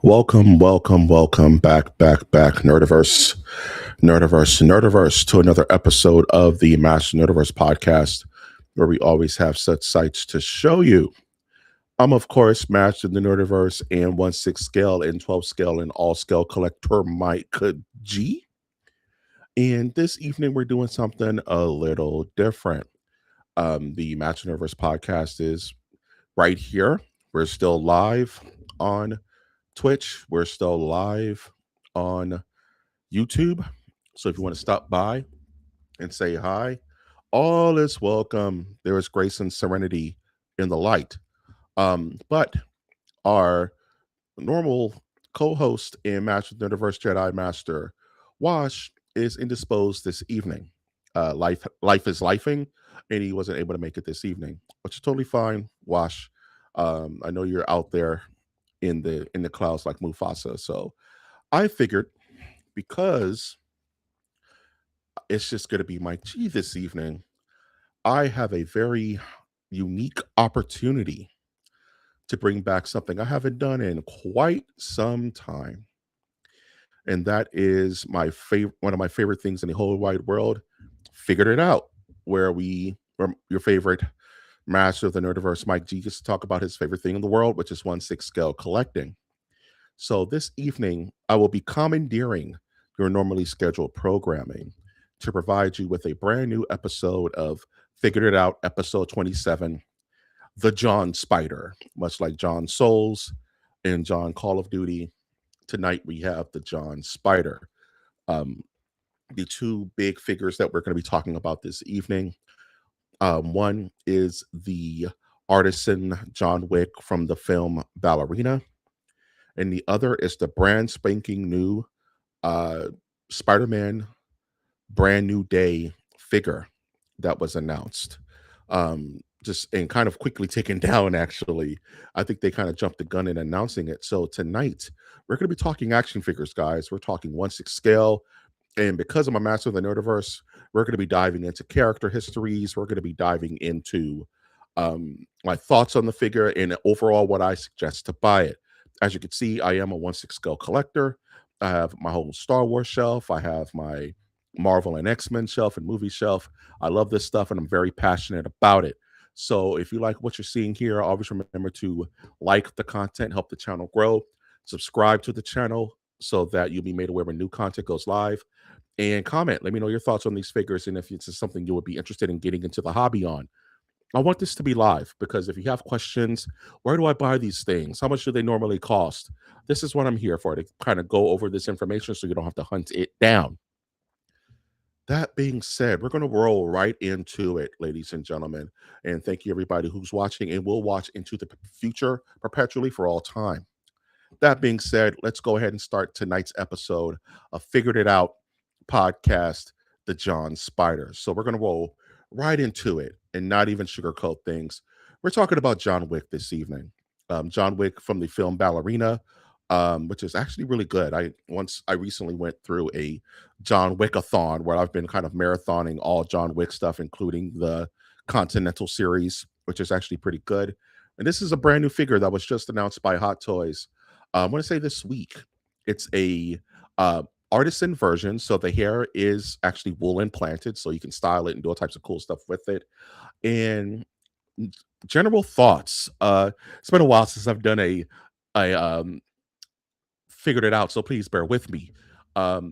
Welcome back, Nerdiverse, to another episode of the Master Nerdiverse podcast, where we always have such sights to show you. I'm, of course, Master of the Nerdiverse and 1/6 scale and 12 scale and all scale collector Mike G. And this evening, we're doing something a little different. The Master Nerdiverse podcast is right here. We're still live on Twitch. We're still live on YouTube. So if you want to stop by and say hi, all is welcome. There is grace and serenity in the light. But our normal co-host and Master of the Universe Jedi Master Wash is indisposed this evening. Life is lifing, and he wasn't able to make it this evening, which is totally fine. Wash, I know you're out there in the clouds like Mufasa. So I figured, because it's just going to be Mike G this evening, I have a very unique opportunity to bring back something I haven't done in quite some time. And that is one of my favorite things in the whole wide world, Figured It Out, where your favorite master of the Nerdiverse, Mike G, gets to talk about his favorite thing in the world, which is 1/6 scale collecting. So this evening, I will be commandeering your normally scheduled programming to provide you with a brand new episode of Figured It Out, episode 27, The John Spider. Much like John Souls and John Call of Duty, tonight we have the John Spider. Um, the two big figures that we're going to be talking about this evening. One is the artisan John Wick from the film Ballerina, and the other is the brand spanking new Spider-Man Brand New Day figure that was announced. Just and kind of quickly taken down, actually. I think they kind of jumped the gun in announcing it. So tonight, we're going to be talking action figures, guys. We're talking 1/6 scale. And because I'm a master of the Nerdiverse, we're going to be diving into character histories. We're going to be diving into my thoughts on the figure and overall what I suggest to buy it. As you can see, I am a 1/6 scale collector. I have my whole Star Wars shelf. I have my Marvel and X-Men shelf and movie shelf. I love this stuff and I'm very passionate about it. So if you like what you're seeing here, always remember to like the content, help the channel grow, subscribe to the channel so that you'll be made aware when new content goes live, and comment. Let me know your thoughts on these figures and if it's something you would be interested in getting into the hobby on. I want this to be live because if you have questions, where do I buy these things? How much do they normally cost? This is what I'm here for, to kind of go over this information so you don't have to hunt it down. That being said, we're going to roll right into it, ladies and gentlemen. And thank you, everybody who's watching and will watch into the future perpetually for all time. That being said, let's go ahead and start tonight's episode of Figured It Out podcast, The John Spider. So we're going to roll right into it and not even sugarcoat things. We're talking about John Wick this evening. John Wick from the film Ballerina, which is actually really good. I recently went through a John Wick-a-thon where I've been kind of marathoning all John Wick stuff, including the Continental series, which is actually pretty good. And this is a brand new figure that was just announced by Hot Toys. I want to say this week. It's a artisan version, so the hair is actually wool implanted, so you can style it and do all types of cool stuff with it. And general thoughts. It's been a while since I've done a Figured It Out, so please bear with me. I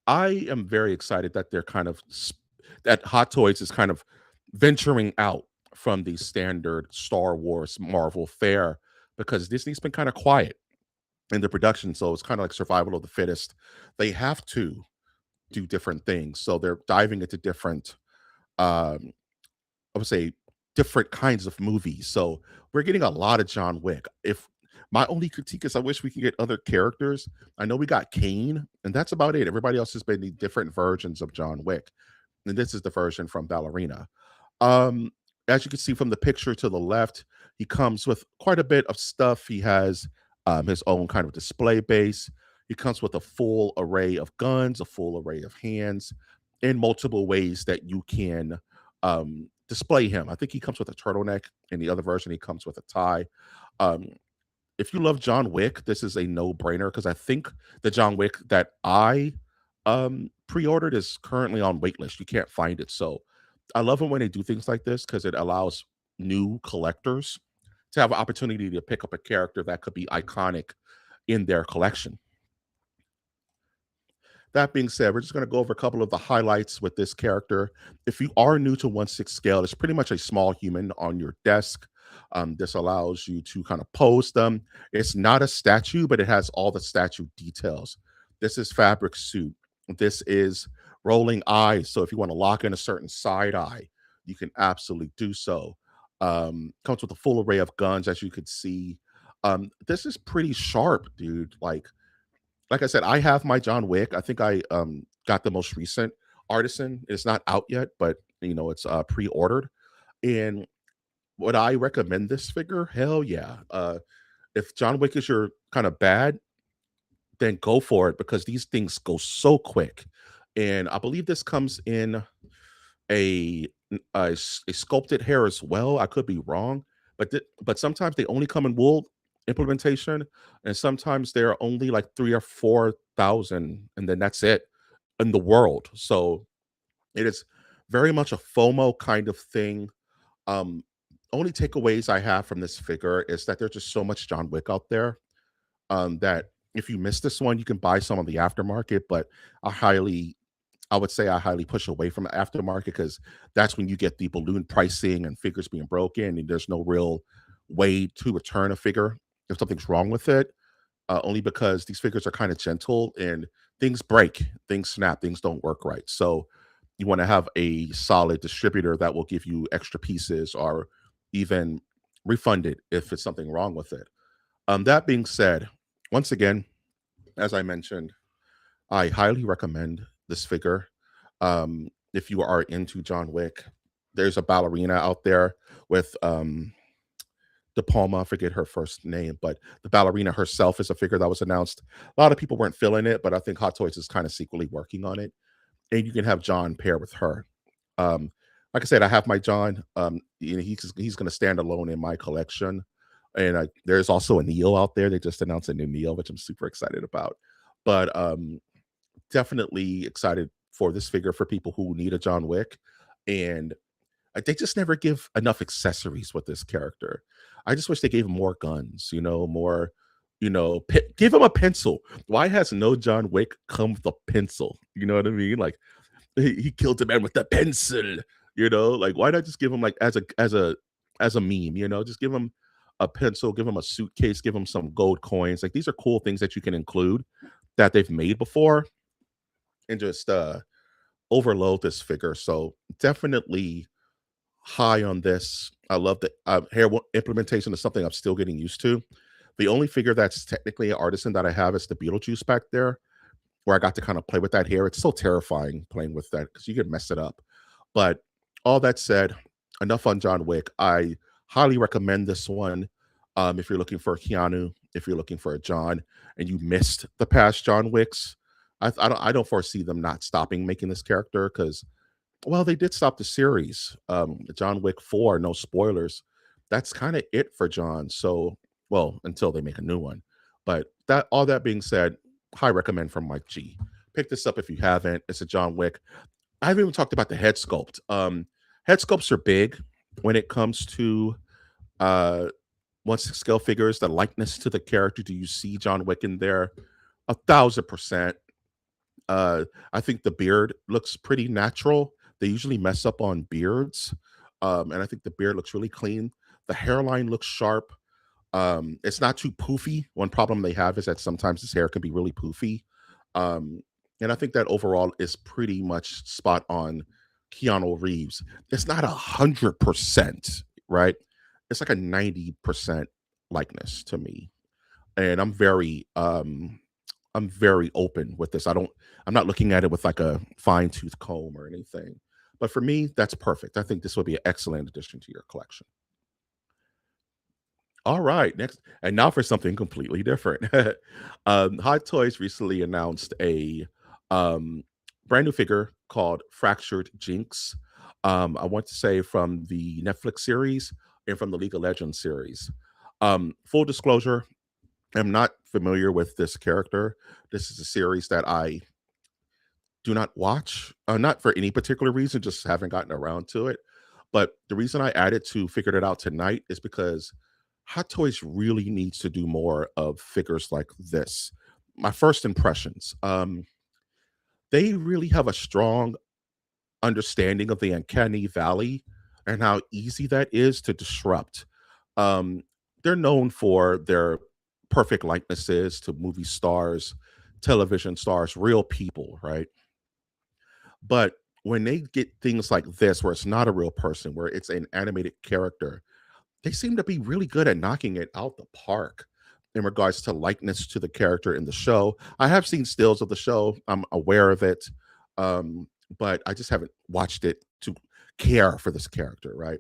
am very excited that that Hot Toys is kind of venturing out from the standard Star Wars Marvel fare, because Disney's been kind of quiet in the production, so it's kind of like survival of the fittest. They have to do different things, so they're diving into different, I would say, different kinds of movies. So we're getting a lot of John Wick. If my only critique is I wish we could get other characters. I know we got Kane, and that's about it. Everybody else has been the different versions of John Wick, and this is the version from Ballerina. As you can see from the picture to the left, he comes with quite a bit of stuff. He has his own kind of display base. He comes with a full array of guns, a full array of hands, in multiple ways that you can display him. I think he comes with a turtleneck. In the other version, he comes with a tie. Um, if you love John Wick, this is a no-brainer because I think the John Wick that I pre-ordered is currently on waitlist. You can't find it. So I love it when they do things like this because it allows new collectors to have an opportunity to pick up a character that could be iconic in their collection. That being said, we're just going to go over a couple of the highlights with this character. If you are new to 1/6 scale, it's pretty much a small human on your desk. This allows you to kind of pose them. It's not a statue, but it has all the statue details. This is fabric suit. This is rolling eyes. So if you want to lock in a certain side eye, you can absolutely do so. Comes with a full array of guns, as you could see. This is pretty sharp, dude. Like I said, I have my John Wick. I think I got the most recent artisan. It's not out yet, but it's pre-ordered. And would I recommend this figure? Hell yeah. If John Wick is your kind of bad, then go for it because these things go so quick. And I believe this comes in a a sculpted hair as well. I could be wrong, but sometimes they only come in wool implementation, and sometimes they're only like 3 or 4 thousand, and then that's it in the world. So it is very much a FOMO kind of thing. Um, Only takeaways I have from this figure is that there's just so much John Wick out there that if you miss this one, you can buy some on the aftermarket. But I highly I would say I highly push away from aftermarket because that's when you get the balloon pricing and figures being broken, and there's no real way to return a figure if something's wrong with it. Only because these figures are kind of gentle and things break, things snap, things don't work right. So you want to have a solid distributor that will give you extra pieces or even refund it if it's something wrong with it. That being said, once again, as I mentioned, I highly recommend this figure. If you are into John Wick, there's a ballerina out there with De Palma. I forget her first name, but the ballerina herself is a figure that was announced. A lot of people weren't feeling it, but I think Hot Toys is kind of secretly working on it. And you can have John pair with her. Um, like I said, I have my John. He's going to stand alone in my collection. And there's also a Neo out there. They just announced a new Neo, which I'm super excited about. But definitely excited for this figure for people who need a John Wick. And they just never give enough accessories with this character. I just wish they gave him more guns, more, give him a pencil. Why has no John Wick come with a pencil? You know what I mean? Like he killed a man with a pencil, like why not just give him like as a meme, just give him a pencil, give him a suitcase, give him some gold coins. Like these are cool things that you can include that they've made before and just overload this figure. So definitely high on this. I love the implementation is something I'm still getting used to. The only figure that's technically an artisan that I have is the Beetlejuice back there, where I got to kind of play with that hair. It's so terrifying playing with that because you can mess it up. But all that said, enough on John Wick. I highly recommend this one. If you're looking for a Keanu, if you're looking for a John, and you missed the past John Wicks, I don't foresee them not stopping making this character because well, they did stop the series. John Wick 4, no spoilers. That's kind of it for John. So, well, until they make a new one. But that all that being said, high recommend from Mike G. Pick this up if you haven't. It's a John Wick. I haven't even talked about the head sculpt. Head sculpts are big when it comes to uh once scale figures, the likeness to the character. Do you see John Wick in there? 1,000%. Uh, I think the beard looks pretty natural. They usually mess up on beards, and I think the beard looks really clean. The hairline looks sharp. It's not too poofy. One problem they have is that sometimes his hair can be really poofy, um, and I think that overall is pretty much spot on. Keanu Reeves. It's not 100%, right? It's like a 90% likeness to me, and I'm very open with this. I'm not looking at it with like a fine tooth comb or anything. But for me, that's perfect. I think this would be an excellent addition to your collection. All right, next, and now for something completely different. Hot Toys recently announced a um, brand new figure called Fractured Jinx. I want to say from the Netflix series and from the League of Legends series. Full disclosure, am not familiar with this character. This is a series that I do not watch, not for any particular reason, just haven't gotten around to it. But the reason I added to figured it out tonight is because Hot Toys really needs to do more of figures like this. My first impressions, they really have a strong understanding of the uncanny valley and how easy that is to disrupt. Um, they're known for their perfect likenesses to movie stars, television stars, real people, right? But when they get things like this, where it's not a real person, where it's an animated character, they seem to be really good at knocking it out the park in regards to likeness to the character in the show. I have seen stills of the show. I'm aware of it. But I just haven't watched it to care for this character, right?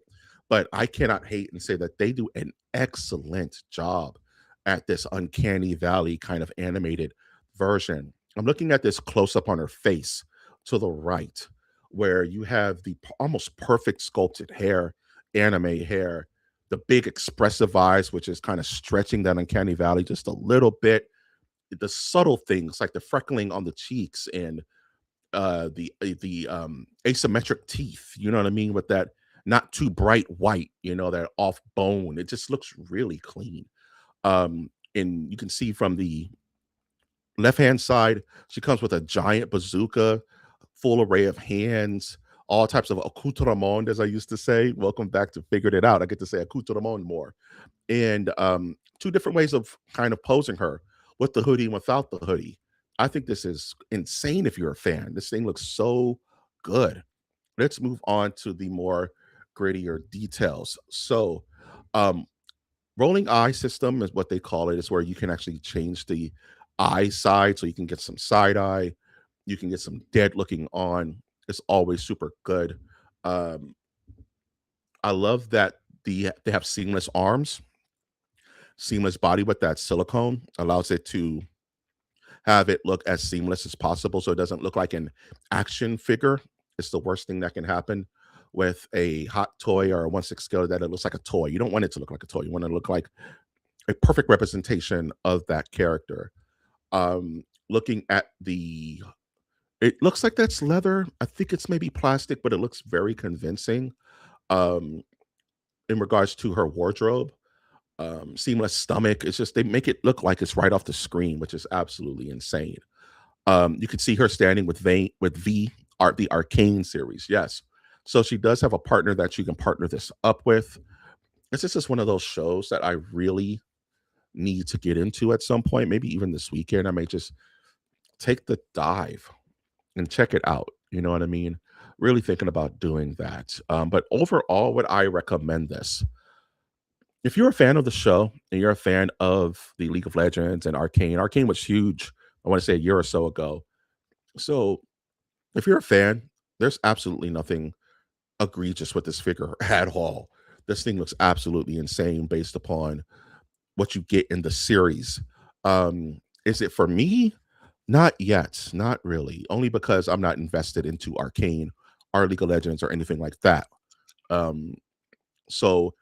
But I cannot hate and say that they do an excellent job at this uncanny valley kind of animated version. I'm looking at this close up on her face to the right, where you have the almost perfect sculpted hair, anime hair, the big expressive eyes, which is kind of stretching that uncanny valley just a little bit. The subtle things like the freckling on the cheeks and the asymmetric teeth. You know what I mean? With that not too bright white, that off bone. It just looks really clean. And you can see from the left hand side, she comes with a giant bazooka, full array of hands, all types of accoutrement, as I used to say. Welcome back to Figured It Out. I get to say accoutrement more. And two different ways of kind of posing her with the hoodie and without the hoodie. I think this is insane if you're a fan. This thing looks so good. Let's move on to the more grittier details. So, um, rolling eye system is what they call it. Is where you can actually change the eye side, so you can get some side eye, you can get some dead looking on. It's always super good. Um, I love that they have seamless arms, seamless body with that silicone allows it to have it look as seamless as possible, so it doesn't look like an action figure. It's the worst thing that can happen with a hot toy or a 1/6 scale, that it looks like a toy. You don't want it to look like a toy. You want it to look like a perfect representation of that character. Looking at the it looks like that's leather. I think it's maybe plastic, but it looks very convincing. Um, in regards to her wardrobe, seamless stomach. It's just they make it look like it's right off the screen, which is absolutely insane. You can see her standing with V Art the Arcane series. Yes. So she does have a partner that she can partner this up with. This is just one of those shows that I really need to get into at some point, maybe even this weekend. I may just take the dive and check it out. You know what I mean? Really thinking about doing that. But overall, would I recommend this? If you're a fan of the show and you're a fan of the League of Legends and Arcane was huge, I want to say a year or so ago. So if you're a fan, there's absolutely nothing egregious with this figure at all. This thing looks absolutely insane based upon what you get in the series. Is it for me? Not yet, not really. Only because I'm not invested into Arcane or League of Legends or anything like that. Um, so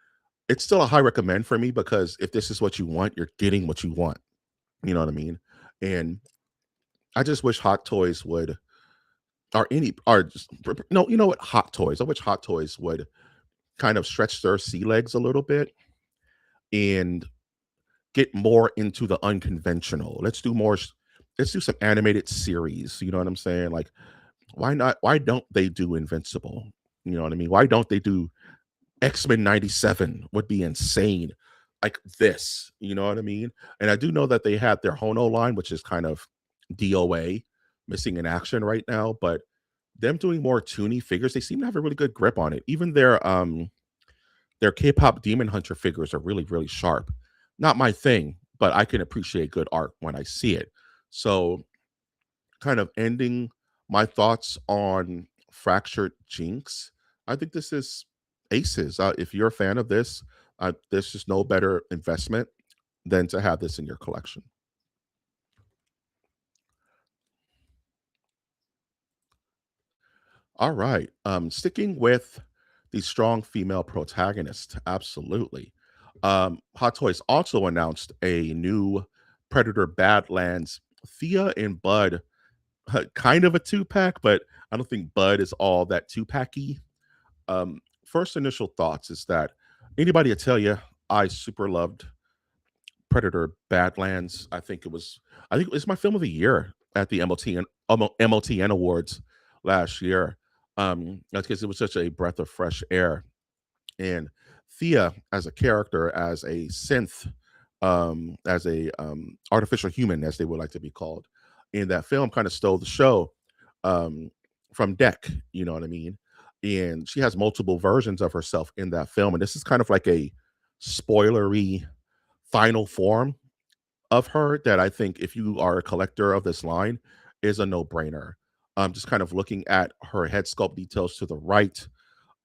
it's still a high recommend for me because if this is what you want, you're getting what you want. You know what I mean? And I just wish Hot Toys would, or any, or just, no, you know what? Hot Toys. I wish Hot Toys would kind of stretch their sea legs a little bit and get more into the unconventional. Let's do more. Let's do some animated series. You know what I'm saying? Like, why not? Why don't they do Invincible? You know what I mean? Why don't they do X-Men 97 would be insane like this, you know what I mean? And I do know that they had their Hono line, which is kind of DOA, missing in action right now, but them doing more toony figures, they seem to have a really good grip on it. Even their K-pop Demon Hunter figures are really, really sharp. Not my thing, but I can appreciate good art when I see it. So kind of ending my thoughts on Fractured Jinx, I think this is aces. If you're a fan of this, there's just no better investment than to have this in your collection. All right. Sticking with the strong female protagonist, absolutely. Hot Toys also announced a new Predator Badlands. Thea and Bud, kind of a two pack, but I don't think Bud is all that two packy. First initial thoughts is that anybody to tell you I super loved Predator Badlands. I think it was my film of the year at the MOTN Awards last year. That's because it was such a breath of fresh air. And Thea as a character, as a synth, as a artificial human, as they would like to be called, in that film, kind of stole the show um, from Deck. You know what I mean? And she has multiple versions of herself in that film, and this is kind of like a spoilery final form of her that I think if you are a collector of this line is a no-brainer. Just kind of looking at her head sculpt details to the right,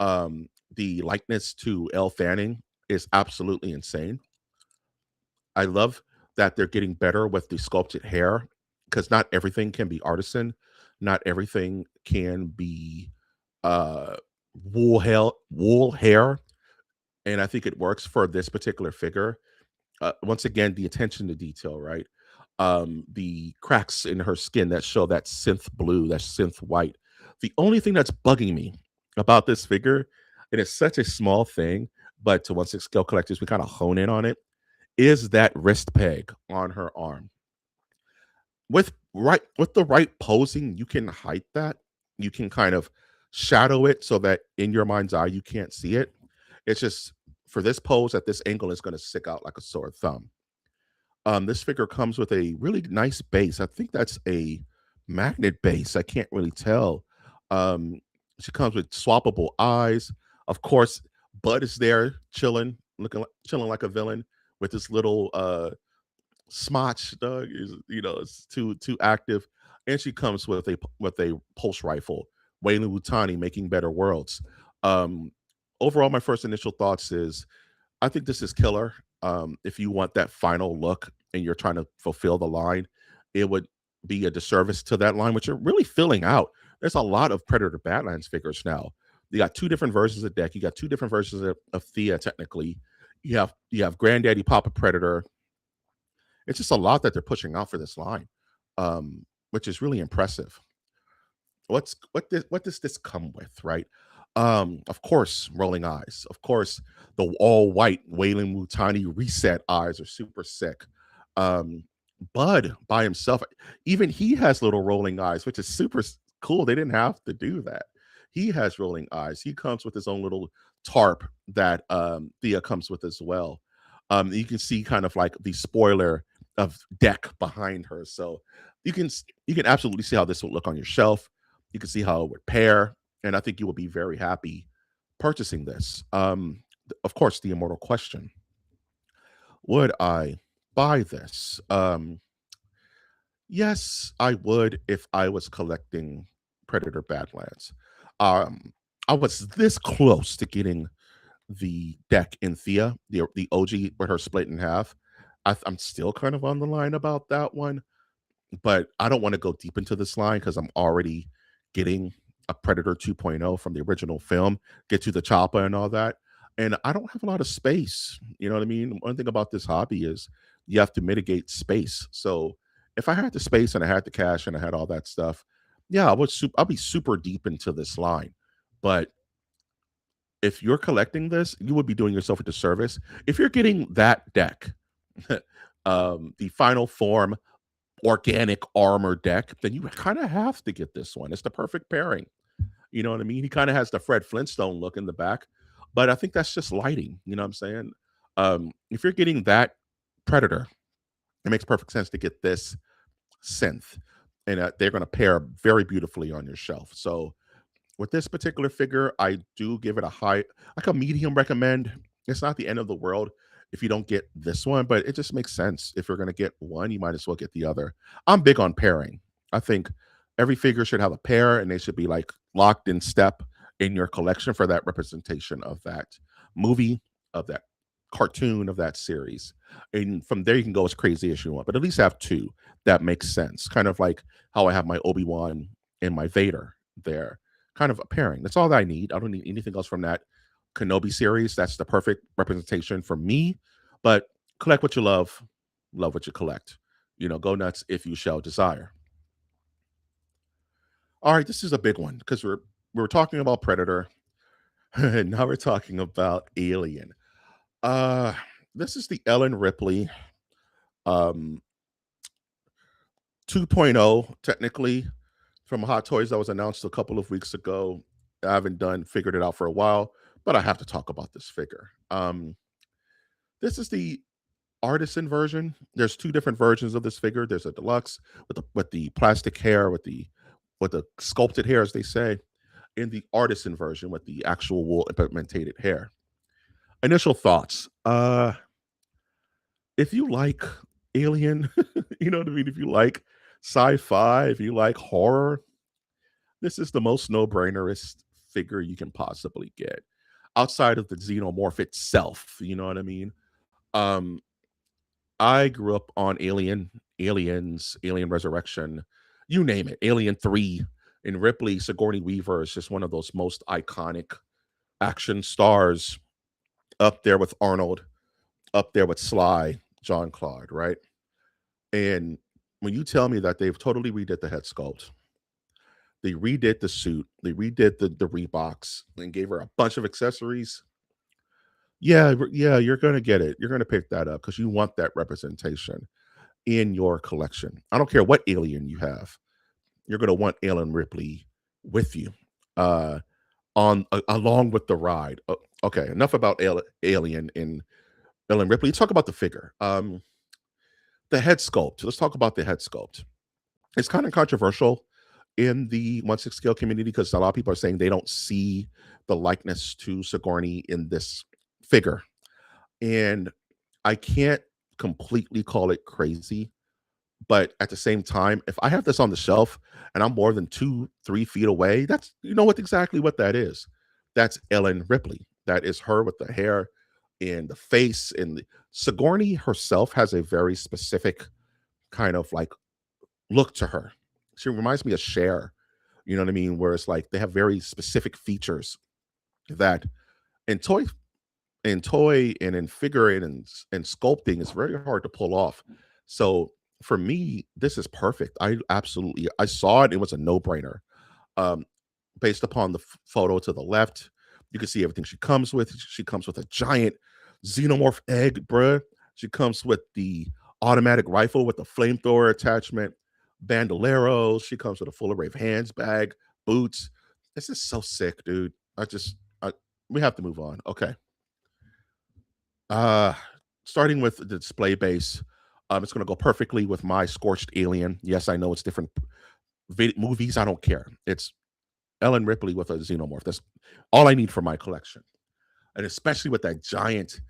the likeness to Elle Fanning is absolutely insane. I love that they're getting better with the sculpted hair because not everything can be artisan, not everything can be uh wool hair, and I think it works for this particular figure. Once again, the attention to detail, right? The cracks in her skin that show that synth blue, that synth white. The only thing that's bugging me about this figure, and it's such a small thing, but to 1/6 scale collectors, we kind of hone in on it, is that wrist peg on her arm. With the right posing, you can hide that. You can kind of shadow it so that in your mind's eye you can't see it. It's just for this pose at this angle, it's going to stick out like a sore thumb. This figure comes with a really nice base. I think that's a magnet base. I can't really tell. Um, she comes with swappable eyes. Of course, Bud is there chilling, chilling like a villain with this little smotch. Dog is, it's too active, and she comes with a pulse rifle. Wayland Wutani making better worlds. Um, Overall, my first initial thoughts is I think this is killer. If you want that final look and you're trying to fulfill the line, it would be a disservice to that line, which you're really filling out. There's a lot of Predator Badlands figures now. You got two different versions of Deck. You got two different versions of Thea. Technically, you have Granddaddy Papa Predator. It's just a lot that they're pushing out for this line, which is really impressive. What does this come with, right? Of course, rolling eyes. Of course, the all white Wayland Mutani reset eyes are super sick. Um, Bud by himself, even he has little rolling eyes, which is cool. They didn't have to do that. He has rolling eyes. He comes with his own little tarp that Thea comes with as well. You can see kind of like the spoiler of Deck behind her, so you can absolutely see how this would look on your shelf. You can see how it would pair, and I think you will be very happy purchasing this. Of course, the immortal question: would I buy this? Yes, I would if I was collecting Predator Badlands. Um, I was this close to getting the deck in Thea, the OG with her split in half. I'm still kind of on the line about that one, but I don't want to go deep into this line because I'm already getting a Predator 2.0 from the original film, get to the chopper and all that. And I don't have a lot of space. You know what I mean? One thing about this hobby is you have to mitigate space. So if I had the space and I had the cash and I had all that stuff, yeah, I'll be super deep into this line. But if you're collecting this, you would be doing yourself a disservice. If you're getting that deck, the final form organic armor deck, then you kind of have to get this one. It's the perfect pairing. You know what I mean? He kind of has the Fred Flintstone look in the back, but I think that's just lighting. You know what I'm saying? If you're getting that Predator, it makes perfect sense to get this synth, and they're going to pair very beautifully on your shelf. So with this particular figure, I do give it like a medium recommend. It's not the end of the world if you don't get this one, but it just makes sense. If you're going to get one, you might as well get the other. I'm big on pairing. I think every figure should have a pair and they should be like locked in step in your collection for that representation of that movie, of that cartoon, of that series. And from there, you can go as crazy as you want, but at least have two that makes sense. Kind of like how I have my Obi-Wan and my Vader there, kind of a pairing. That's all that I need. I don't need anything else from that Kenobi series. That's the perfect representation for me. But collect what you love what you collect. Go nuts if you shall desire. All right, this is a big one because we're talking about Predator, and now we're talking about Alien. Uh, this is the Ellen Ripley um 2.0 technically from Hot Toys that was announced a couple of weeks ago. I haven't done figured it out for a while, but I have to talk about this figure. This is the artisan version. There's two different versions of this figure. There's a deluxe with the plastic hair, with the sculpted hair, as they say, and the artisan version with the actual wool implemented hair. Initial thoughts. If you like Alien, you know what I mean? If you like sci-fi, if you like horror, this is the most no-brainerist figure you can possibly get. Outside of the xenomorph itself, you know what I mean? Um, I grew up on Aliens, Alien Resurrection, you name it, Alien 3. And Ripley, Sigourney Weaver is just one of those most iconic action stars, up there with Arnold, up there with Sly, John Claude, right? And when you tell me that they've totally redid the head sculpt, they redid the suit, they redid the Reeboks, and gave her a bunch of accessories. Yeah, yeah, you're gonna get it. You're gonna pick that up because you want that representation in your collection. I don't care what alien you have. You're gonna want Ellen Ripley with you, uh, along with the ride. Okay, enough about Alien and Ellen Ripley. Let's talk about the figure. The head sculpt. Let's talk about the head sculpt. It's kind of controversial in the 1/6 scale community because a lot of people are saying they don't see the likeness to Sigourney in this figure. And I can't completely call it crazy, but at the same time, if I have this on the shelf and I'm more than 2, 3 feet away, that's exactly what that is. That's Ellen Ripley. That is her with the hair and the face. And Sigourney herself has a very specific kind of like look to her. She reminds me of Cher. You know what I mean? Where it's like they have very specific features that in toy and in figuring and sculpting is very hard to pull off. So for me, this is perfect. I saw it. It was a no brainer. Um, Based upon the photo to the left, you can see everything she comes with. She comes with a giant xenomorph egg, bruh. She comes with the automatic rifle with the flamethrower attachment, bandoleros. She comes with a full array of hands, bag, boots. This is so sick, dude. We have to move on. Okay. Uh, Starting with the display base, it's going to go perfectly with my Scorched Alien. Yes, I know it's different movies. I don't care. It's Ellen Ripley with a xenomorph. That's all I need for my collection. And especially with that giant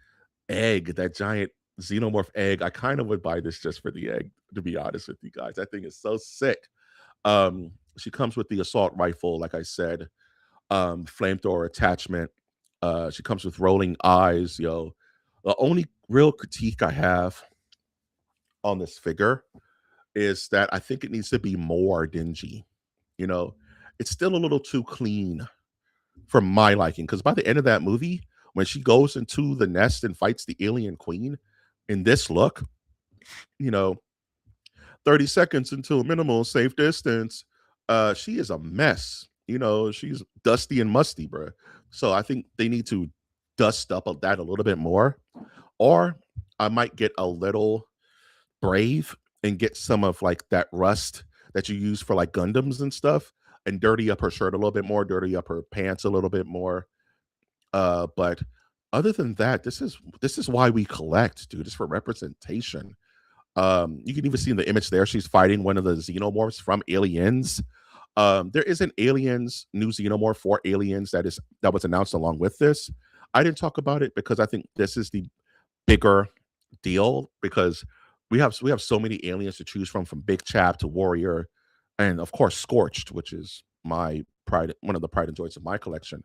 egg, that giant xenomorph egg, I kind of would buy this just for the egg, to be honest with you guys. That thing is so sick. She comes with the assault rifle, like I said, flamethrower attachment. She comes with rolling eyes, yo. The only real critique I have on this figure is that I think it needs to be more dingy. You know, it's still a little too clean for my liking. Because by the end of that movie, when she goes into the nest and fights the alien queen in this look, you know, 30 seconds into a minimal safe distance, she is a mess. She's dusty and musty, bro. So I think they need to dust up that a little bit more. Or I might get a little brave and get some of like that rust that you use for like Gundams and stuff and dirty up her shirt a little bit more, dirty up her pants a little bit more. But other than that, this is why we collect, dude. It's for representation. You can even see in the image there, she's fighting one of the xenomorphs from Aliens. There is an Aliens new xenomorph for Aliens that was announced along with this. I didn't talk about it because I think this is the bigger deal because we have so many aliens to choose from Big Chap to Warrior, and of course Scorched, which is my pride, one of the pride and joys of my collection.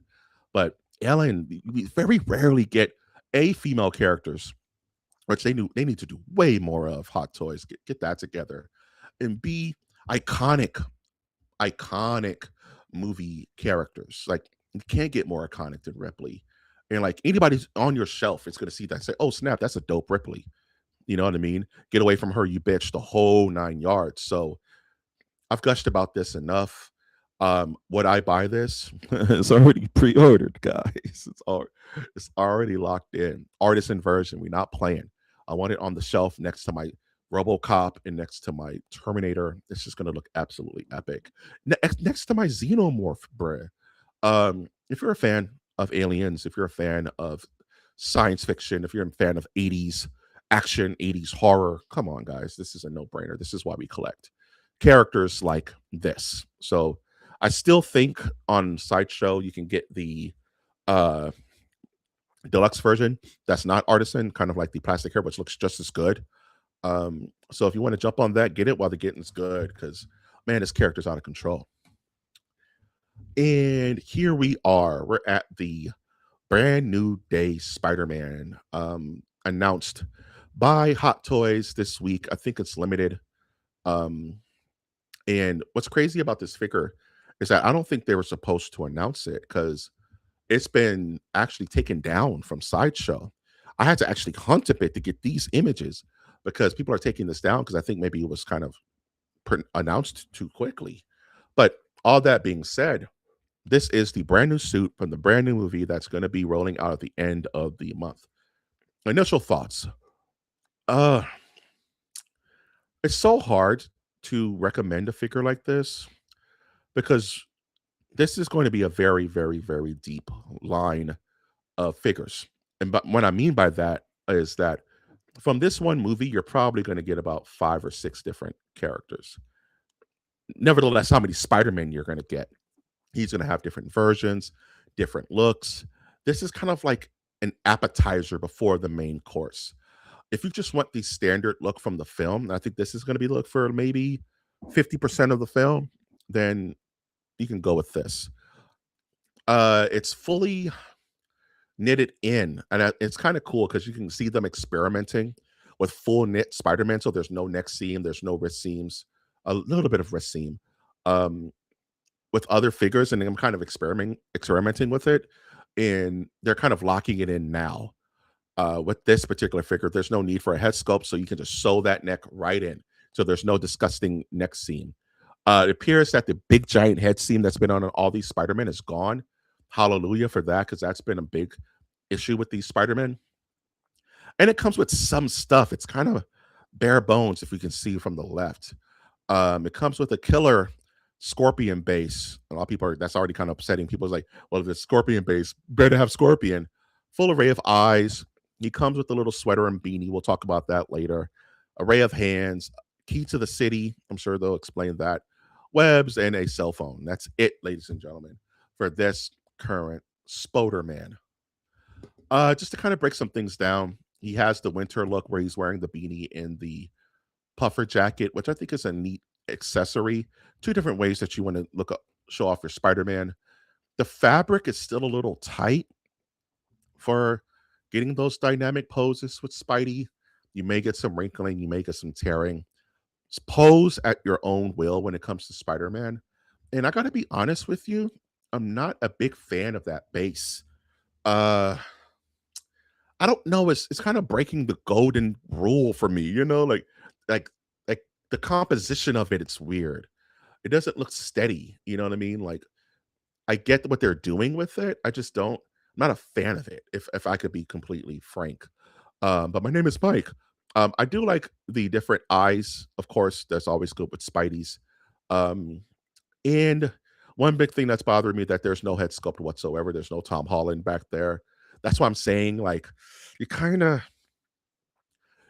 But Ellen, we very rarely get female characters, which they need to do way more of. Hot Toys, get that together, and B, iconic iconic movie characters. Like you can't get more iconic than Ripley. And like anybody's on your shelf is going to see that and say, "Oh snap, that's a dope Ripley." You know what I mean? Get away from her, you bitch, the whole 9 yards. So I've gushed about this enough. Would I buy this? It's already pre-ordered, guys. It's already locked in. Artisan version. We're not playing. I want it on the shelf next to my RoboCop and next to my Terminator. It's just gonna look absolutely epic. Next to my Xenomorph, bruh. If you're a fan of aliens, if you're a fan of science fiction, if you're a fan of 80s action, 80s horror, come on, guys. This is a no-brainer. This is why we collect characters like this. So I still think on Sideshow you can get the uh deluxe version that's not artisan, kind of like the plastic hair, which looks just as good. So if you want to jump on that, get it while the getting's good, because man, this character's out of control. And here we are. We're at the brand new day Spider-Man, announced by Hot Toys this week. I think it's limited. Um, and what's crazy about this figure is that I don't think they were supposed to announce it, because it's been actually taken down from Sideshow. I had to actually hunt a bit to get these images, because people are taking this down because I think maybe it was kind of announced too quickly. But all that being said, this is the brand new suit from the brand new movie that's going to be rolling out at the end of the month. Initial thoughts. Uh, it's so hard to recommend a figure like this, because this is going to be a very, very, very deep line of figures. And but what I mean by that is that from this one movie, you're probably going to get about 5 or 6 different characters. Nevertheless, how many Spider-Men you're going to get? He's going to have different versions, different looks. This is kind of like an appetizer before the main course. If you just want the standard look from the film, I think this is going to be the look for maybe 50% of the film, then you can go with this. It's fully knitted in, and it's kind of cool because you can see them experimenting with full knit Spider-Man. So there's no neck seam, there's no wrist seams, a little bit of wrist seam, um, with other figures, and I'm kind of experimenting with it, and they're kind of locking it in now. With this particular figure, there's no need for a head sculpt, so you can just sew that neck right in. So there's no disgusting neck seam. It appears that the big giant head seam that's been on all these Spider-Men is gone. Hallelujah for that, because that's been a big issue with these Spider-Men. And it comes with some stuff. It's kind of bare bones, if you can see from the left. It comes with a killer Scorpion base. A lot of people are, that's already kind of upsetting. People's like, well, if it's Scorpion base, better have Scorpion. Full array of eyes. He comes with a little sweater and beanie. We'll talk about that later. Array of hands. Key to the city. I'm sure they'll explain that. Webs and a cell phone. That's it, ladies and gentlemen, for this current Spoderman. Just to kind of break some things down, he has the winter look where he's wearing the beanie and the puffer jacket, which I think is a neat accessory. 2 different ways that you want to look up, show off your Spider-Man. The fabric is still a little tight for getting those dynamic poses with Spidey. You may get some wrinkling, you may get some tearing. Pose at your own will when it comes to Spider-Man. And I gotta be honest with you, I'm not a big fan of that base. Uh I don't know, it's kind of breaking the golden rule for me, like like the composition of it, it's weird. It doesn't look steady, you know what I mean? Like I get what they're doing with it. I just don't. I'm not a fan of it. If I could be completely frank. But my name is Mike. I do like the different eyes. Of course, that's always good with Spidey's. Um, and one big thing that's bothering me that there's no head sculpt whatsoever. There's no Tom Holland back there. That's why I'm saying like you kind of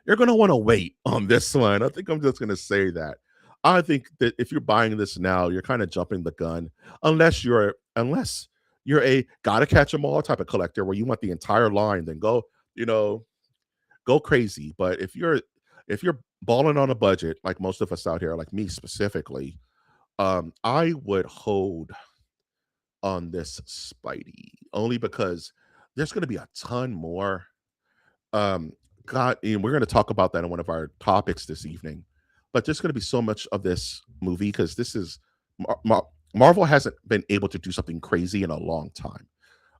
you're gonna want to wait on this one. I think I'm just gonna say that. I think that if you're buying this now, you're kind of jumping the gun, unless you're a gotta catch 'em all type of collector where you want the entire line, then go, you know, go crazy. But if you're balling on a budget, like most of us out here, like me specifically, I would hold on this Spidey only because there's gonna be a ton more. Um, God, and we're going to talk about that in one of our topics this evening. But there's going to be so much of this movie because this is Marvel hasn't been able to do something crazy in a long time.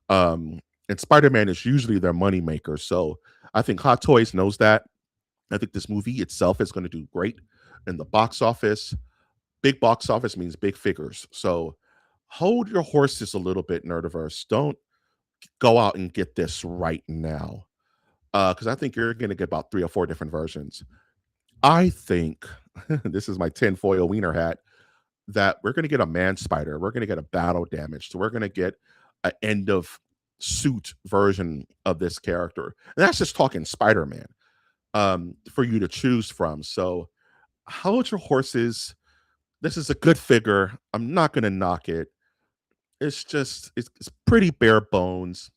Um, and Spider-Man is usually their money maker. So I think Hot Toys knows that. I think this movie itself is going to do great in the box office. Big box office means big figures. So hold your horses a little bit, Nerdiverse. Don't go out and get this right now. Because I think you're going to get about 3 or 4 different versions. I think this is my tinfoil wiener hat that we're going to get a man spider. We're going to get a battle damage. So we're going to get an end of suit version of this character. And that's just talking Spider Man for you to choose from. So hold your horses. This is a good figure. I'm not going to knock it. It's just, it's pretty bare bones.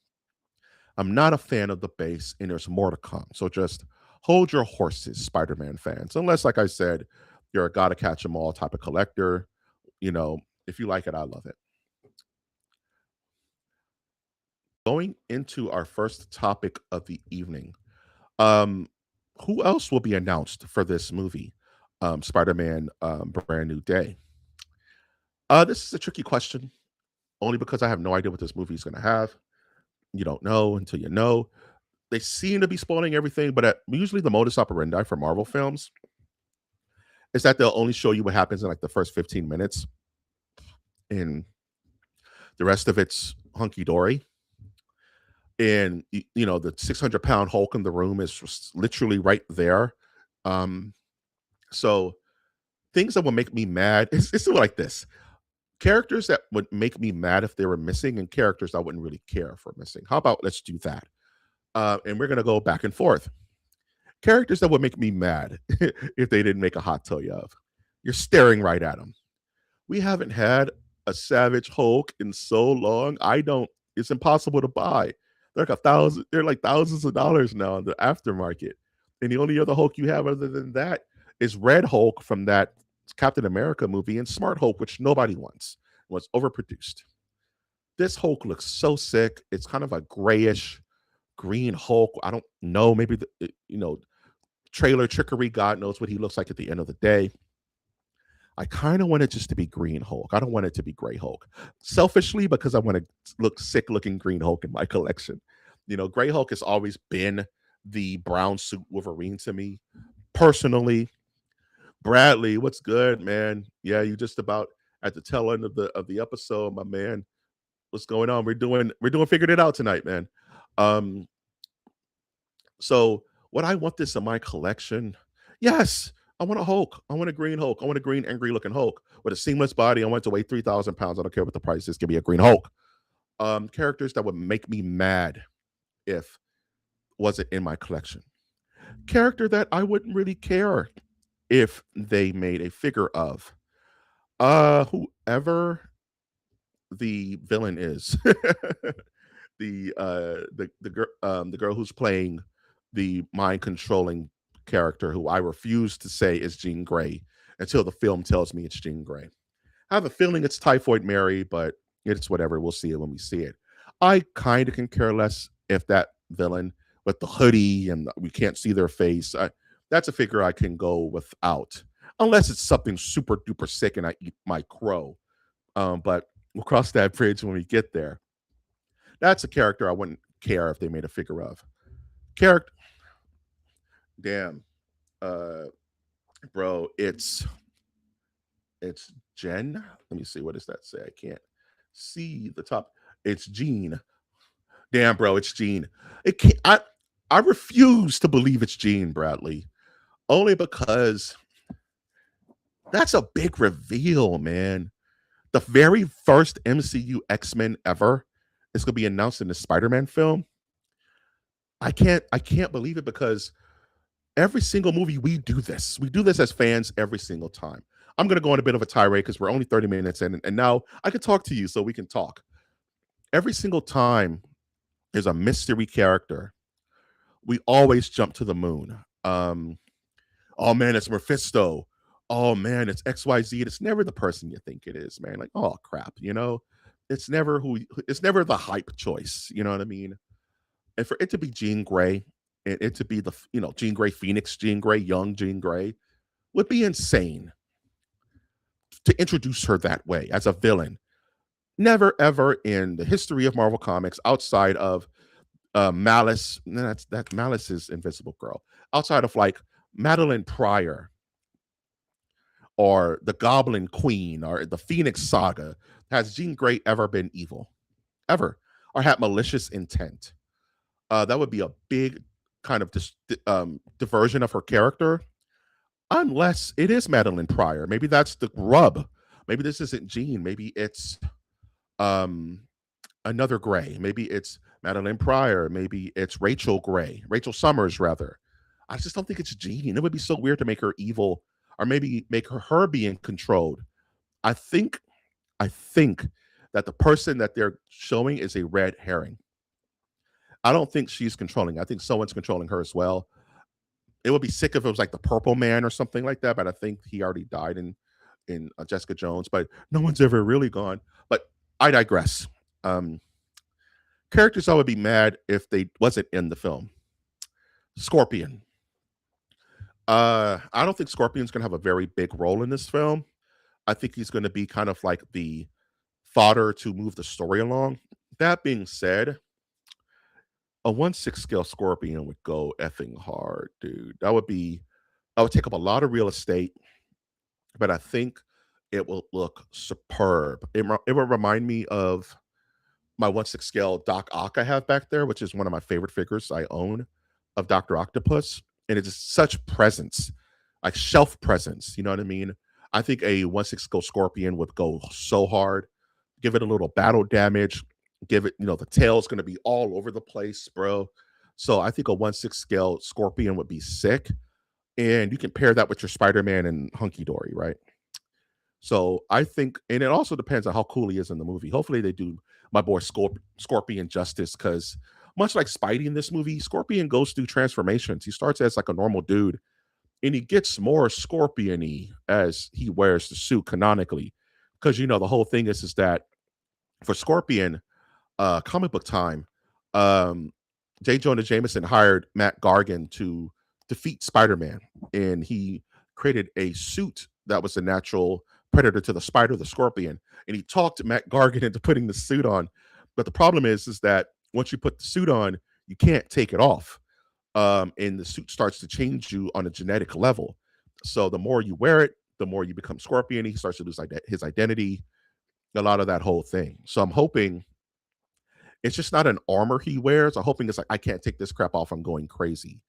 I'm not a fan of the base, and there's more to come. So just hold your horses, Spider Man fans. Unless, like I said, you're a gotta catch 'em all type of collector. You know, if you like it, I love it. Going into our first topic of the evening, um, who else will be announced for this movie? Spider Man Brand New Day. This is a tricky question, only because I have no idea what this movie is going to have. You don't know until you know. They seem to be spoiling everything, but usually the modus operandi for Marvel films is that they'll only show you what happens in like the first 15 minutes, and the rest of it's hunky dory. And you know, the 600-pound Hulk in the room is just literally right there. Um, so things that would make me mad, it's like this: characters that would make me mad if they were missing, and characters I wouldn't really care for missing. How about let's do that? And we're gonna go back and forth. Characters that would make me mad if they didn't make a hot tell you of. You're staring right at them. We haven't had a Savage Hulk in so long. I don't. It's impossible to buy. They're like They're like thousands of dollars now in the aftermarket. And the only other Hulk you have other than that is Red Hulk from that Captain America movie, and Smart Hulk, which nobody wants. It was overproduced. This Hulk looks so sick. It's kind of a grayish green Hulk. I don't know. Maybe trailer trickery. God knows what he looks like at the end of the day. I kind of want it just to be Green Hulk. I don't want it to be Gray Hulk. Selfishly, because I want to look sick looking Green Hulk in my collection. You know, Gray Hulk has always been the brown suit Wolverine to me. Personally, Bradley, what's good, man? Yeah, you just about at the tail end of the episode, my man. What's going on? We're doing figured it out tonight, man. Um, so would I want this in my collection? Yes. I want a Hulk. I want a green Hulk. I want a green, angry looking Hulk with a seamless body. I want it to weigh 3,000 pounds. I don't care what the price is. Give me a green Hulk. Characters that would make me mad if wasn't in my collection. Character that I wouldn't really care if they made a figure of. Whoever the villain is. The girl who's playing the mind controlling character, who I refuse to say is Jean Grey until the film tells me it's Jean Grey. I have a feeling it's Typhoid Mary, but it's whatever. We'll see it when we see it. I kind of can care less if that villain with the hoodie and we can't see their face. That's a figure I can go without, unless it's something super duper sick and I eat my crow. But we'll cross that bridge when we get there. That's a character I wouldn't care if they made a figure of. Character, damn, uh, bro, it's Jen. Let me see. What does that say? I can't see the top. It's Jean. Damn, bro, it's Jean. It can't. I refuse to believe it's Jean Bradley, only because that's a big reveal, man. The very first MCU X-Men ever is going to be announced in the Spider-Man film. I can't believe it, because every single movie we do this. We do this as fans every single time. I'm going to go on a bit of a tirade because we're only 30 minutes in, and now I can talk to you so we can talk. Every single time there's a mystery character, we always jump to the moon. Oh man, it's Mephisto. Oh man, it's XYZ. It's never the person you think it is, man. Like, oh crap, it's never it's never the hype choice. You know what I mean? And for it to be Jean Grey, and it to be the Jean Grey Phoenix, Jean Grey, young Jean Grey, would be insane to introduce her that way as a villain. Never ever in the history of Marvel Comics, outside of Malice. That Malice is Invisible Girl. Outside of like Madeline Pryor or the Goblin Queen or the Phoenix Saga. Has Jean Grey ever been evil? Ever? Or had malicious intent? That would be a big kind of diversion of her character, unless it is Madeline Pryor. Maybe that's the rub. Maybe this isn't Jean. Maybe it's um, another Gray. Maybe it's Madeline Pryor. Maybe it's Rachel Gray, Rachel Summers, rather. I just don't think it's Jean. It would be so weird to make her evil, or maybe make her being controlled. I think, I think that the person that they're showing is a red herring. I don't think she's controlling. I think someone's controlling her as well. It would be sick if it was like the Purple Man or something like that, but I think he already died in Jessica Jones. But no one's ever really gone. But I digress. Um, Characters I would be mad if they wasn't in the film. Scorpion. I don't think Scorpion's gonna have a very big role in this film. I think he's gonna be kind of like the fodder to move the story along. That being said, a 1/6 scale Scorpion would go effing hard, dude. I would take up a lot of real estate, but I think it will look superb. It will remind me of my 1/6 scale Doc Ock I have back there, which is one of my favorite figures I own of Dr. Octopus. And it's just such presence, like shelf presence. You know what I mean? I think a 1/6 scale Scorpion would go so hard. Give it a little battle damage. Give it, the tail's going to be all over the place, bro. So I think a 1/6 scale Scorpion would be sick. And you can pair that with your Spider-Man and Hunky Dory, right? So I think, and it also depends on how cool he is in the movie. Hopefully, they do my boy Scorpion justice, because much like Spidey in this movie, Scorpion goes through transformations. He starts as like a normal dude, and he gets more Scorpion-y as he wears the suit canonically. Because the whole thing is that for Scorpion, comic book time, um, J. Jonah Jameson hired Matt Gargan to defeat Spider-Man, and he created a suit that was a natural predator to the spider, the scorpion. And he talked Matt Gargan into putting the suit on. But the problem is that once you put the suit on, you can't take it off. And the suit starts to change you on a genetic level. So the more you wear it, the more you become Scorpion. He starts to lose his identity, a lot of that whole thing. So I'm hoping it's just not an armor he wears. I'm hoping it's like, I can't take this crap off. I'm going crazy.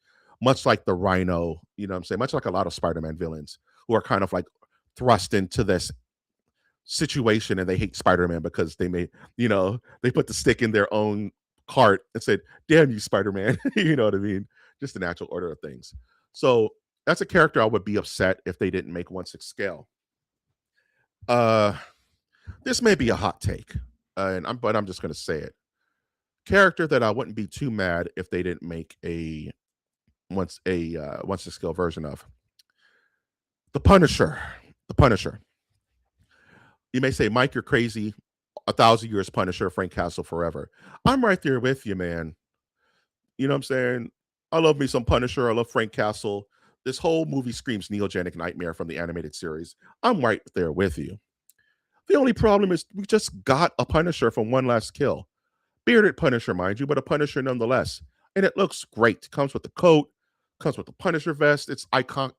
Much like the Rhino, you know what I'm saying? Much like a lot of Spider-Man villains who are kind of like thrust into this situation and they hate Spider-Man because they put the stick in their own cart and said, damn you, Spider-Man. You know what I mean? Just the natural order of things. So that's a character I would be upset if they didn't make 1/6 scale. Uh this may be a hot take, but I'm just gonna say it. Character that I wouldn't be too mad if they didn't make a 1/6 scale version of. The Punisher. The Punisher. You may say, Mike, you're crazy. 1,000 years Punisher, Frank Castle forever. I'm right there with you, man. You know what I'm saying? I love me some Punisher. I love Frank Castle. This whole movie screams Neogenic Nightmare from the animated series. I'm right there with you. The only problem is we just got a Punisher from One Last Kill. Bearded Punisher, mind you, but a Punisher nonetheless. And it looks great. Comes with the coat, comes with the Punisher vest. It's iconic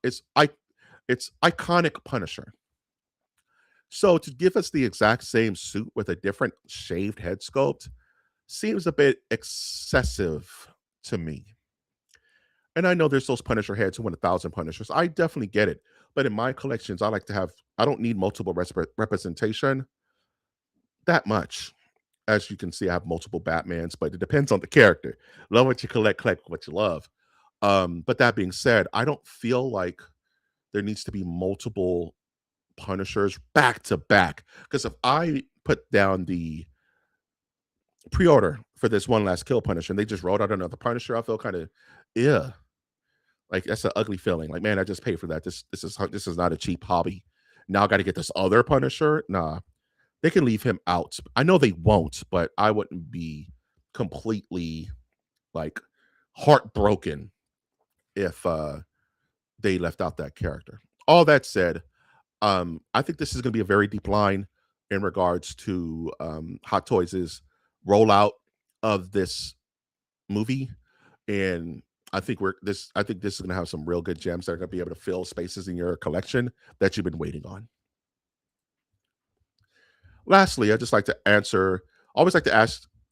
Punisher. So to give us the exact same suit with a different shaved head sculpt seems a bit excessive to me. And I know there's those Punisher heads who want 1,000 Punishers. I definitely get it. But in my collections, I don't need multiple representation that much. As you can see, I have multiple Batmans, but it depends on the character. Love what you collect what you love. But that being said, I don't feel like there needs to be multiple Punishers back to back. Because if I put down the pre-order for this One Last Kill Punisher and they just rolled out another Punisher, I feel kind of, yeah, like that's an ugly feeling. Like, man, I just paid for that. This is not a cheap hobby. Now I got to get this other Punisher. Nah, they can leave him out. I know they won't, but I wouldn't be completely like heartbroken if they left out that character. All that said, I think this is going to be a very deep line in regards to Hot Toys' rollout of this movie. And I think this is gonna have some real good gems that are gonna be able to fill spaces in your collection that you've been waiting on. Lastly, I just like to answer always like to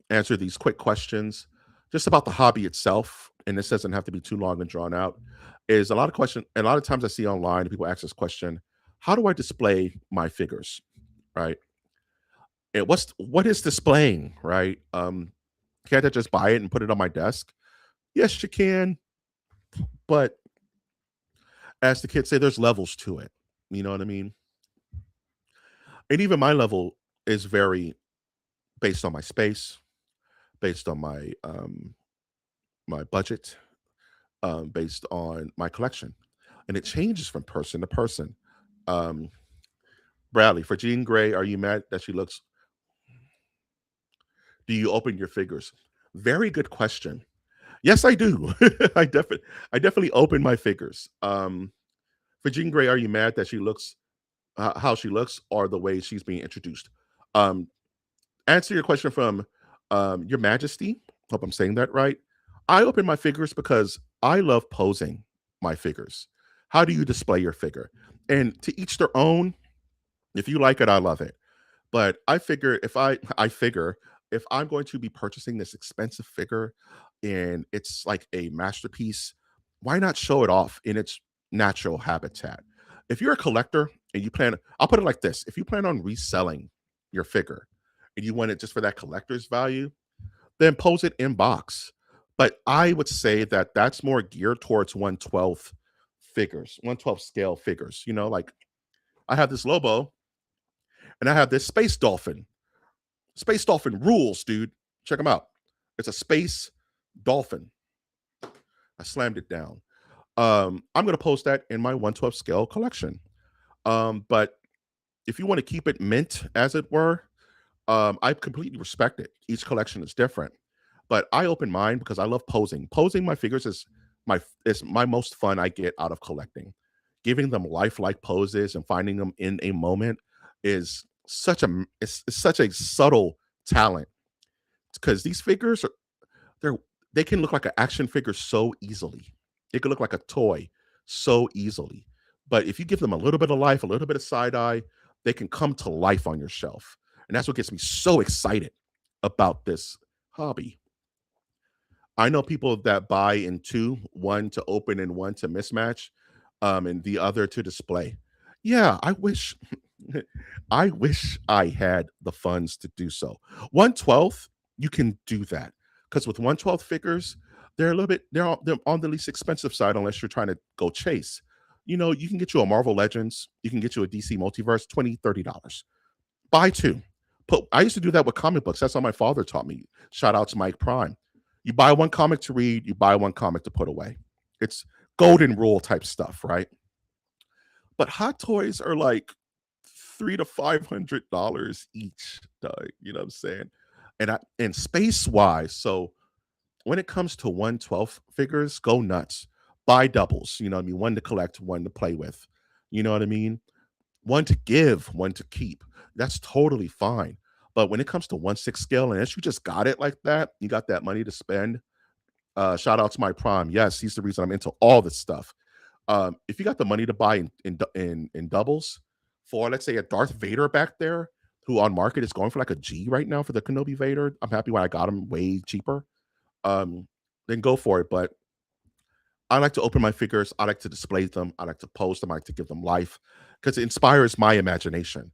answer these quick questions just about the hobby itself, and this doesn't have to be too long and drawn out. Is a lot of question and a lot of times I see online people ask this question, how do I display my figures? Right. And what is displaying, right? Can't I just buy it and put it on my desk? Yes, you can, but as the kids say, there's levels to it. You know what I mean? And even my level is very based on my space, based on my budget, based on my collection, and it changes from person to person. Um, Bradley, for Jean Grey, are you mad that she looks? Do you open your figures? Very good question. Yes, I do. I definitely open my figures. For Jean Grey, are you mad that she looks how she looks or the way she's being introduced? Um, Answer your question from Your Majesty. Hope I'm saying that right. I open my figures because I love posing my figures. How do you display your figure? And to each their own. If you like it, I love it. But I figure if I'm going to be purchasing this expensive figure and it's like a masterpiece, why not show it off in its natural habitat? If you're a collector and you plan, I'll put it like this: if you plan on reselling your figure and you want it just for that collector's value, then pose it in box. But I would say that that's more geared towards 1/12 figures, 1/12 scale figures. You know, like I have this Lobo and I have this Space Dolphin. Space Dolphin rules, dude. Check them out. It's a Space Dolphin. I slammed it down. I'm going to post that in my 1/12 scale collection. But if you want to keep it mint, as it were, I completely respect it. Each collection is different, but I open mine because I love posing. Posing my figures is my most fun I get out of collecting. Giving them lifelike poses and finding them in a moment is it's such a subtle talent because these figures are they're they can look like an action figure so easily. It can look like a toy so easily. But if you give them a little bit of life, a little bit of side eye, they can come to life on your shelf. And that's what gets me so excited about this hobby. I know people that buy in two, one to open and one to mismatch, and the other to display. Yeah, I wish I wish I had the funds to do so. 1/12, you can do that. Because with 1/12 figures, they're a little bit they're on the least expensive side unless you're trying to go chase. You know, you can get you a Marvel Legends, you can get you a DC Multiverse, $20, $30. Buy two. I used to do that with comic books. That's how my father taught me. Shout out to Mike Prime. You buy one comic to read, you buy one comic to put away. It's golden rule type stuff, right? But hot toys are like $300 to $500 each, dog. You know what I'm saying? And space wise, so when it comes to 1/12 figures, go nuts. Buy doubles. You know what I mean? One to collect, one to play with. You know what I mean? One to give, one to keep. That's totally fine. But when it comes to 1/6 scale, unless you just got it like that, you got that money to spend. Shout out to my prime. Yes, he's the reason I'm into all this stuff. If you got the money to buy in doubles for, let's say, a Darth Vader back there, who on market is going for like a G right now for the Kenobi Vader. I'm happy when I got him way cheaper. Um, then go for it. But I like to open my figures. I like to display them. I like to post them. I like to give them life because it inspires my imagination.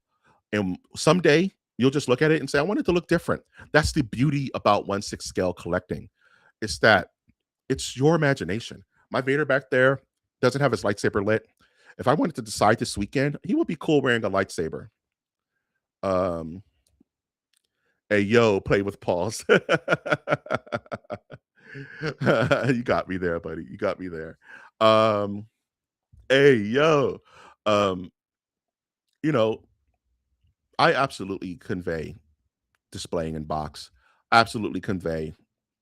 And someday you'll just look at it and say, I want it to look different. That's the beauty about 1/6 scale collecting. It's that it's your imagination. My Vader back there doesn't have his lightsaber lit. If I wanted to decide this weekend, he would be cool wearing a lightsaber. Um, hey yo, play with paws. You got me there, buddy. You got me there. Um, hey yo. Um, you know, I absolutely convey displaying in box. Absolutely convey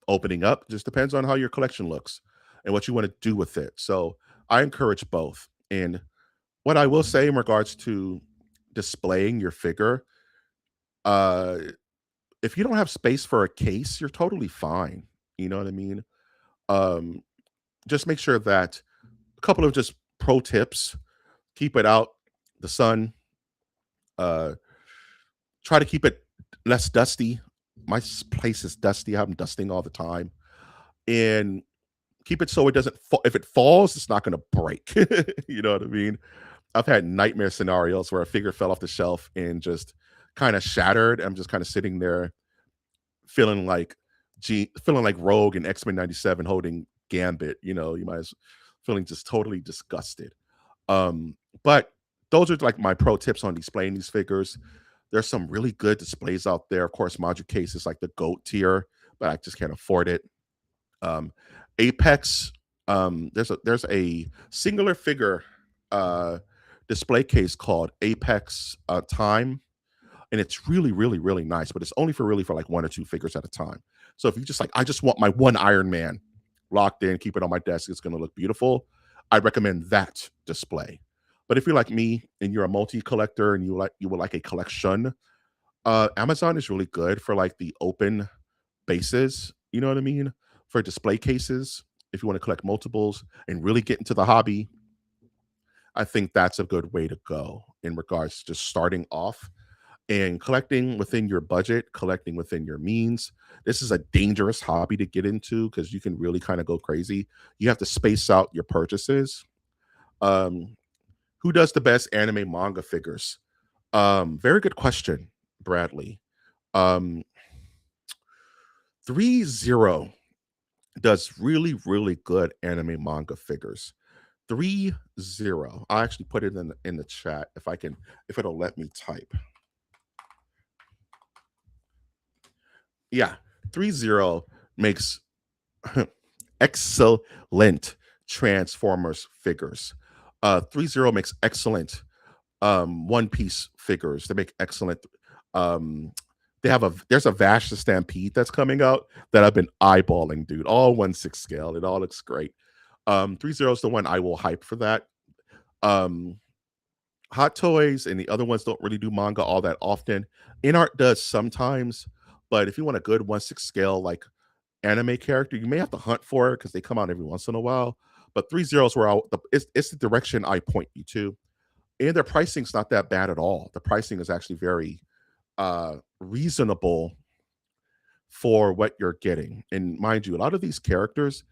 opening up. Just depends on how your collection looks and what you want to do with it. So I encourage both. And what I will say in regards to displaying your figure, uh, if you don't have space for a case, you're totally fine. You know what I mean? Um, just make sure that a couple of just pro tips: keep it out the sun. Uh, Try to keep it less dusty. My place is dusty. I'm dusting all the time, and keep it so it doesn't. If it falls, it's not going to break. You know what I mean? I've had nightmare scenarios where a figure fell off the shelf and just kind of shattered. I'm just kind of sitting there feeling like feeling like Rogue in X-Men 97 holding Gambit. You might as feeling just totally disgusted. But those are like my pro tips on displaying these figures. There's some really good displays out there. Of course, Module Case is like the GOAT tier, but I just can't afford it. Um, Apex, there's a singular figure display case called Apex Time, and it's really, really, really nice. But it's only for like one or two figures at a time. So if you just like, I just want my one Iron Man locked in, keep it on my desk, it's going to look beautiful. I recommend that display. But if you're like me and you're a multi collector and you would like a collection, Amazon is really good for like the open bases. You know what I mean? For display cases, if you want to collect multiples and really get into the hobby, I think that's a good way to go in regards to just starting off and collecting within your budget, collecting within your means. This is a dangerous hobby to get into because you can really kind of go crazy. You have to space out your purchases. Um, who does the best anime manga figures? Very good question, Bradley. Um, 3-0 does really, really good anime manga figures. 3-0. I actually put it in the chat if it'll let me type. Yeah, 3-0 makes excellent Transformers figures. 3-0 makes excellent One Piece figures. They make excellent. Um, there's a Vash the Stampede that's coming out that I've been eyeballing, dude. All 1/6 scale. It all looks great. 3-0 is the one I will hype for that. Um, Hot Toys and the other ones don't really do manga all that often. InArt does sometimes, but if you want a good 1/6 scale like anime character, you may have to hunt for it because they come out every once in a while. But 3-0 is where it's the direction I point you to, and their pricing's not that bad at all. The pricing is actually very reasonable for what you're getting. And mind you, a lot of these characters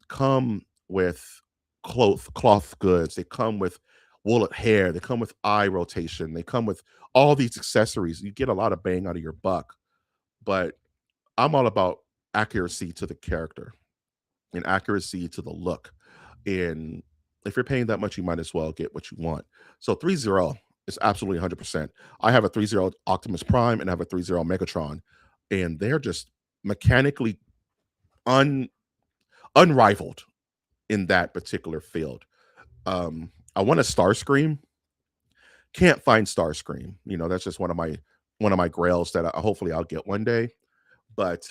come with cloth goods. They come with woolen hair. They come with eye rotation. They come with all these accessories. You get a lot of bang out of your buck. But I'm all about accuracy to the character and accuracy to the look. And if you're paying that much, you might as well get what you want. So 3-0 is absolutely 100%. I have a 3-0 Optimus Prime and I have a 3-0 Megatron, and they're just mechanically un unrivaled in that particular field. I want a Starscream. Can't find Starscream. That's just one of my grails that hopefully I'll get one day. But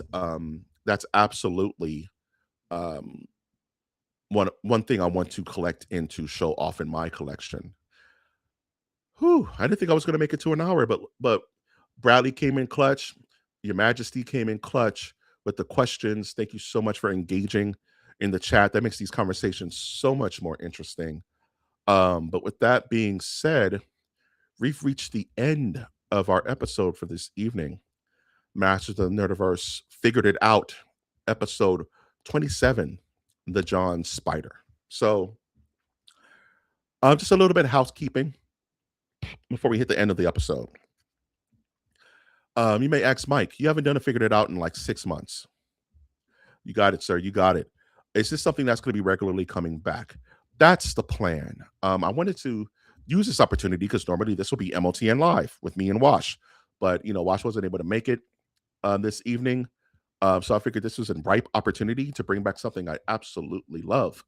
that's absolutely um, one thing I want to collect and to show off in my collection. Whew, I didn't think I was going to make it to an hour, but Bradley came in clutch. Your Majesty came in clutch with the questions. Thank you so much for engaging in the chat. That makes these conversations so much more interesting. But with that being said, we've reached the end of our episode for this evening. Masters of the Nerdiverse Figured It Out, episode 27, The John Spider. So, just a little bit of housekeeping before we hit the end of the episode. You may ask, Mike, you haven't done a Figured It Out in like 6 months. You got it, sir. You got it. Is this something that's going to be regularly coming back? That's the plan. I wanted to use this opportunity because normally this will be MOTN Live with me and Wash. But, Wash wasn't able to make it this evening. So I figured this was a ripe opportunity to bring back something I absolutely love.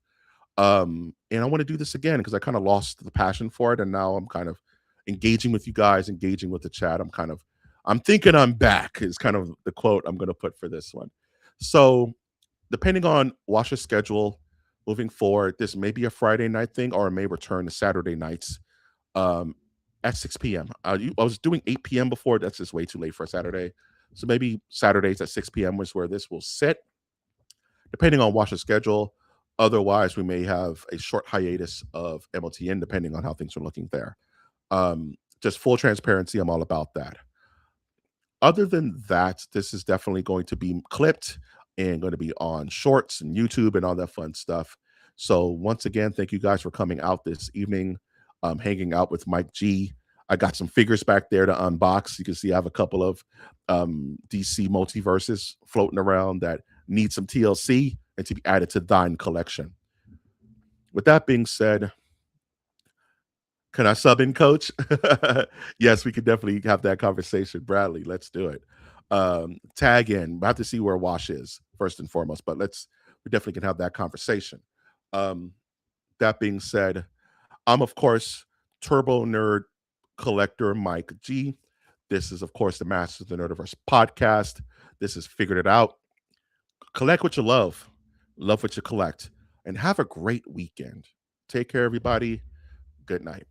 And I want to do this again because I kind of lost the passion for it. And now I'm kind of engaging with you guys, engaging with the chat. I'm thinking I'm back is kind of the quote I'm going to put for this one. So depending on Wash's schedule moving forward, this may be a Friday night thing or it may return to Saturday nights at 6 p.m. I was doing 8 p.m. before. That's just way too late for a Saturday. So maybe Saturdays at 6 p.m. is where this will sit. Depending on Wash's schedule, Otherwise, we may have a short hiatus of MOTN depending on how things are looking there. Just full transparency, I'm all about that. Other than that, this is definitely going to be clipped and going to be on shorts and YouTube and all that fun stuff. So once again, thank you guys for coming out this evening, hanging out with Mike G. I got some figures back there to unbox. You can see I have a couple of DC multiverses floating around that need some TLC and to be added to thine collection. With that being said, can I sub in, coach? Yes, we could definitely have that conversation. Bradley, let's do it. Tag in. We have to see where Wash is first and foremost, but we definitely can have that conversation. That being said, I'm of course Turbo Nerd Collector Mike G. This is of course the Masters of the Nerdiverse podcast. This is Figured It Out. Collect what you love what you collect, and have a great weekend. Take care, everybody. Good night.